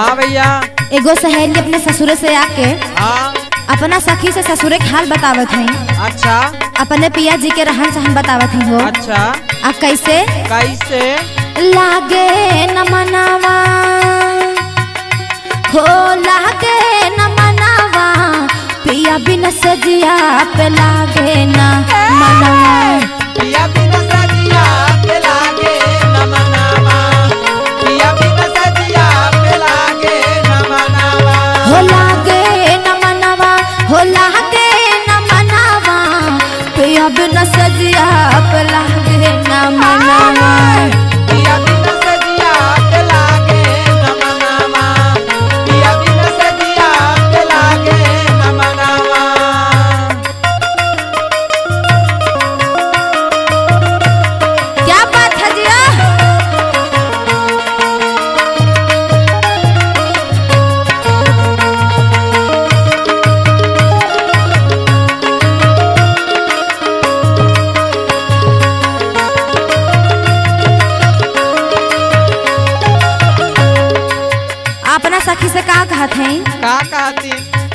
हाँ भैया। एगो सहेली अपने ससुर से आके हाँ। अपना सखी से ससुरे के हाल बतावत है। अच्छा। अपने पिया जी के रहन सहन बतावत है हो। अच्छा। आ कैसे कैसे लागे न मनावा हो, लागे न मनावा, पिया बिन सजिया पे लागे न मनावा, पिया बिन सजिया पे लागे न मनावा, पिया बिन सजिया पे लागे न मनावा, हो लागे न मनावा, हो लागे न मनावा, पिया बिन सजिया पे लागे न मनावा, पिया बिन सजिया पे लागे न मनावा, पिया बिन सजिया पे लागे न मनावा। क्या बात है जिया। अपना सखी से का कहत है का कहती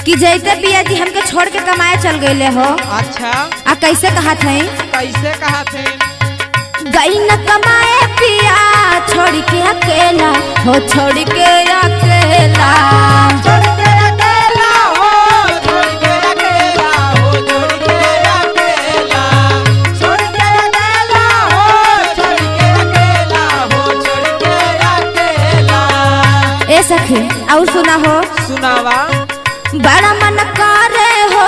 कि जैते पिया जी हमके छोड़ के कमाए चल गए हो। अच्छा। आ कैसे कहत है कैसे कहते गई न कमाए पिया छोड़ के अकेला हो, छोड़ के अकेला, छोड़ के अकेला हो, छोड़ के अकेला हो, छोड़ के अकेला, छोड़ के अकेला हो, छोड़ के अकेला हो, छोड़ के अकेला। ए सखी और सुना हो। सुनावा। बड़ा मन करे हो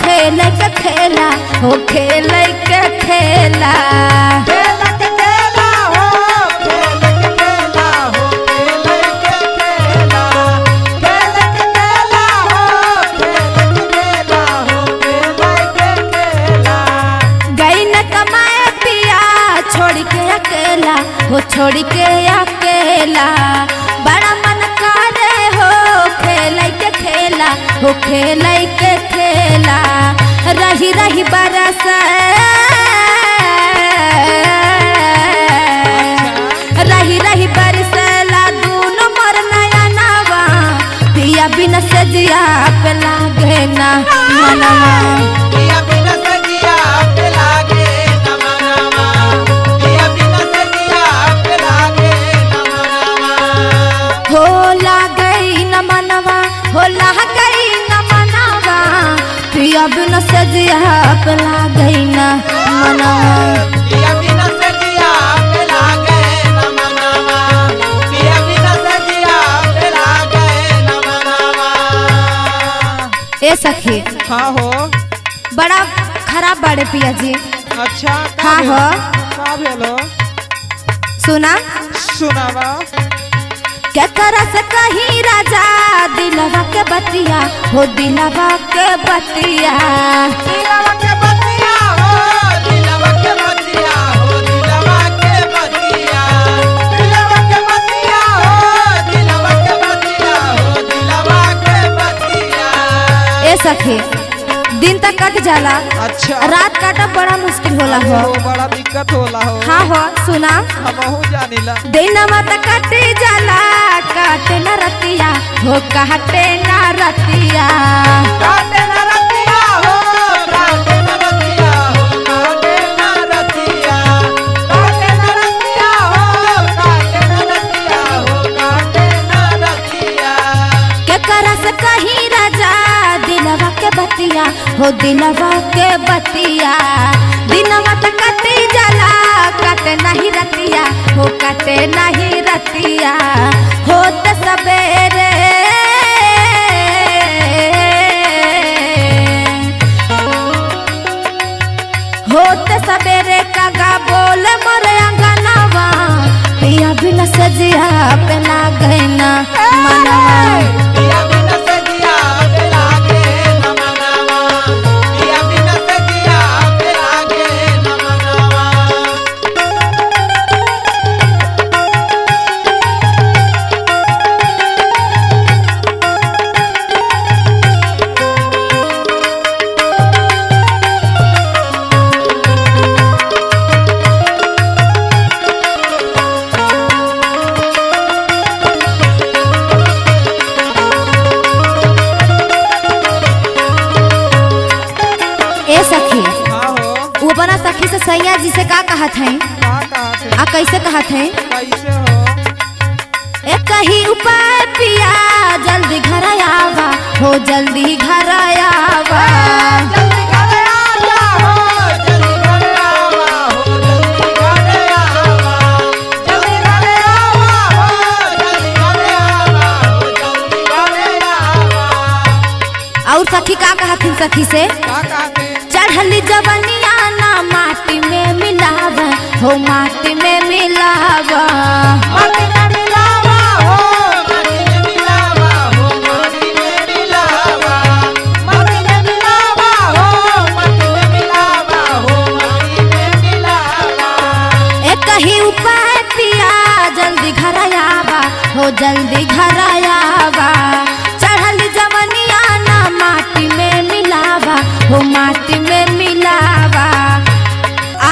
खेले के खेला हो, खेले के खेला, खेल के खेला हो, खेल के खेला हो, खेल के खेला, खेल के खेला हो, खेल के खेला हो, खेल के खेला। गई न कमाए पिया छोड़ के अकेला हो, छोड़ के अकेला, बड़ा मन करे हो खेले के खेला हो, खेले के खेला, रही रही बरस, रही रही बरसला दूनो मोर नया नवा, पिया बिन सजिया पे लागे ना मनवा, पिया बिन सजिया पे लागे न मनावा, पिया बिन सजिया पे लागे न मनावा। हो लागई न मनवा, हो लागई न मनवा, पिया बिन सजिया पे लागई न मनवा, पिया बिन सजिया पे लागे न मनावा, पिया बिन सजिया पे लागे न मनावा। ए सखी हाँ हो। बड़ा खराब बाड़े पिया जी। अच्छा। हाँ हो। का भेलो सुना सुनावा। क्या करा से कहीं राजा दिलवा के बतिया हो, दिलवा के बतिया, दिलवा के बतिया हो, दिलवा के बतिया हो, दिलवा के बतिया, दिलवा के बतिया हो, दिलवा के बतिया हो, दिलवा के बतिया। ए सखी दिन तक कट जाला, अच्छा। रात काटा बड़ा मुश्किल होला हो। बड़ा दिक्कत होला हो। हाँ हो सुना। हमहू जानिला। दिनवा तक कटे जाला काटे न रतिया हो, काटे न रतिया, काटे न रतिया हो, काटे न रतिया हो, काटे न रतिया, काटे न रतिया हो, काटे न रतिया हो, काटे न रतिया। के करा से कहीं राजा दिलवा के बतिया हो, दिलवा के बतिया, दिनवा तक कटे जाला काटे नहीं रतिया हो, काटे नहीं रतिया, होत सबेरे होत सबेरे कागा बोल मोर अंगनवा, पिया बिन सजिया पे लागे न मनवा, पिया बिन सजिया पे लागे न मनावा, पिया बिन सजिया पे लागे न मनावा। से का कहत है का कहत है आ कैसे कहत है कैसे हो एक ही उपाय पिया जल्दी घर आवा हो जल्दी घर आवा जल्दी घर आवा हो जल्दी घर आवा हो जल्दी घर आवा जल्दी घर आवा हो जल्दी घर आवा हो जल्दी घर आवा। और सखी का कहत सखी से का कहते चढ़ली जवनिया ना माटी में मिलावा हो माटी में मिलावा माटी में मिलावा हो माटी में मिलावा हो माटी में मिलावा माटी में मिलावा हो माटी में मिलावा हो माटी में मिलावा। एक ही उपाय पिया जल्दी घर आवा हो जल्दी घर आवा चढ़ली जवनिया ना माटी में मिलावा हो माटी में मिलावा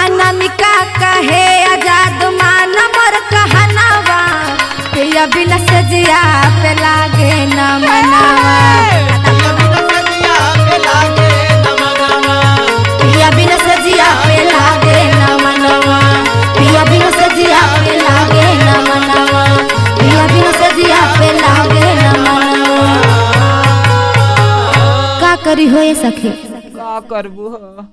अनामिका कहे आजाद मान मोर कहनावा पिया बिना सजिया पे लागे न मनावा पिया बिना सजिया पे लागे न मनावा पिया बिना सजिया पे लागे न मनावा पिया बिना सजिया पे लागे न मनावा का करी होए सखी का करबू हो।